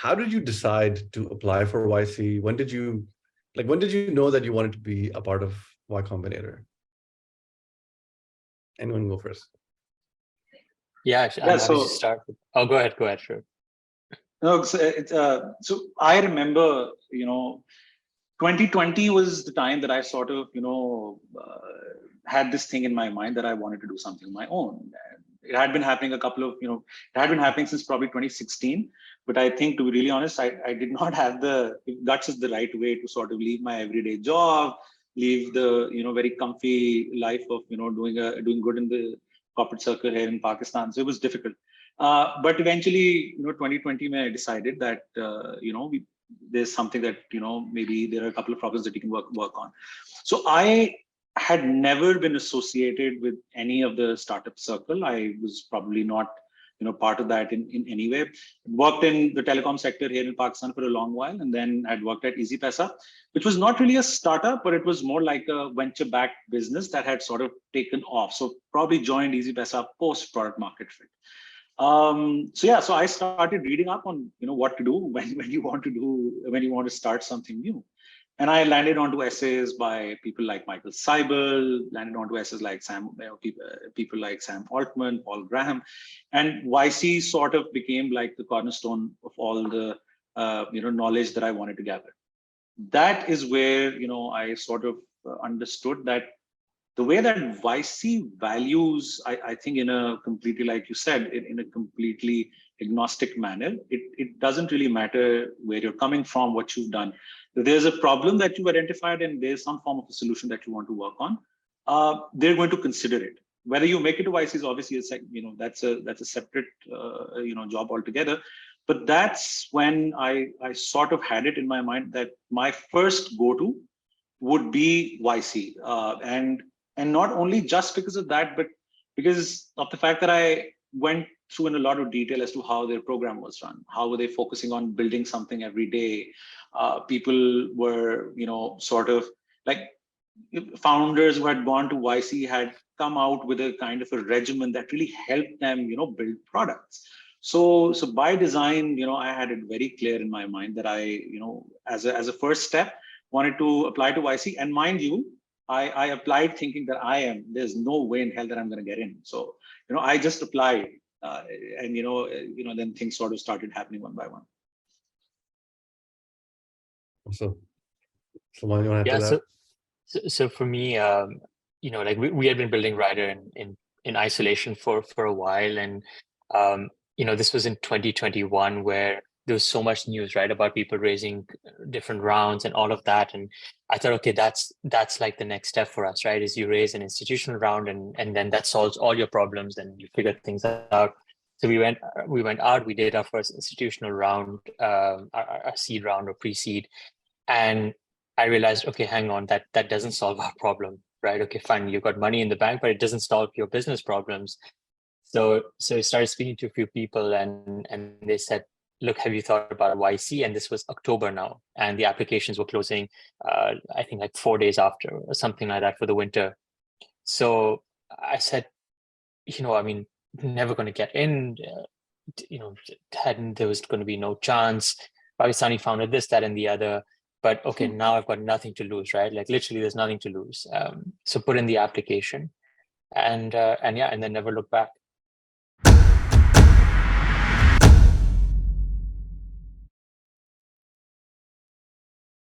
how did you decide to apply for YC? When did you know that you wanted to be a part of Y-Combinator? Anyone go first? Yeah, Yeah, so start. Oh, go ahead, sure. No, so I remember, 2020 was the time that I sort of, had this thing in my mind that I wanted to do something of my own. It had been happening it had been happening since probably 2016. But I think, to be really honest, I did not have the guts is the right way to sort of leave my everyday job, leave the, very comfy life of, doing good in the corporate circle here in Pakistan. So it was difficult. But eventually, 2020, I decided that, there's something that, maybe there are a couple of problems that you can work on. So I had never been associated with any of the startup circle. I was probably not, part of that in any way. Worked in the telecom sector here in Pakistan for a long while, and then had worked at Easy Paisa, which was not really a startup, but it was more like a venture-backed business that had sort of taken off. So probably joined Easy Paisa post product market fit. So I started reading up on what to do when you want to start something new, and I landed onto essays by people like Michael Seibel, landed onto essays like people like Sam Altman, Paul Graham, and YC sort of became like the cornerstone of all the knowledge that I wanted to gather. That is where I sort of understood that the way that YC values, I think in a completely, like you said, in a completely agnostic manner, it doesn't really matter where you're coming from, what you've done. If there's a problem that you've identified and there's some form of a solution that you want to work on, they're going to consider it. Whether you make it to YC is obviously that's a separate job altogether. But that's when I sort of had it in my mind that my first go-to would be YC, and not only just because of that, but because of the fact that I went through in a lot of detail as to how their program was run. How were they focusing on building something every day? People were, sort of like founders who had gone to YC had come out with a kind of a regimen that really helped them, build products. So by design, I had it very clear in my mind that I, as a first step, wanted to apply to YC. And mind you, I applied thinking that there's no way in hell that I'm going to get in. So, I just applied, and then things sort of started happening one by one. So, Salman, you want to add to that? So for me, like we had been building Rider in isolation for a while, and this was in 2021 where there was so much news, right, about people raising different rounds and all of that. And I thought, okay, that's like the next step for us, right? Is you raise an institutional round and then that solves all your problems and you figure things out. So we went out, we did our first institutional round, our seed round or pre-seed. And I realized, okay, hang on, that doesn't solve our problem, right? Okay, fine, you've got money in the bank, but it doesn't solve your business problems. So I started speaking to a few people and they said, look, have you thought about YC? And this was October now, and the applications were closing, I think like 4 days after or something like that for the winter. So I said, never going to get in, there was going to be no chance. Pakistani founded this, that, and the other. But okay, now I've got nothing to lose, right? Like literally there's nothing to lose. So put in the application and then never look back.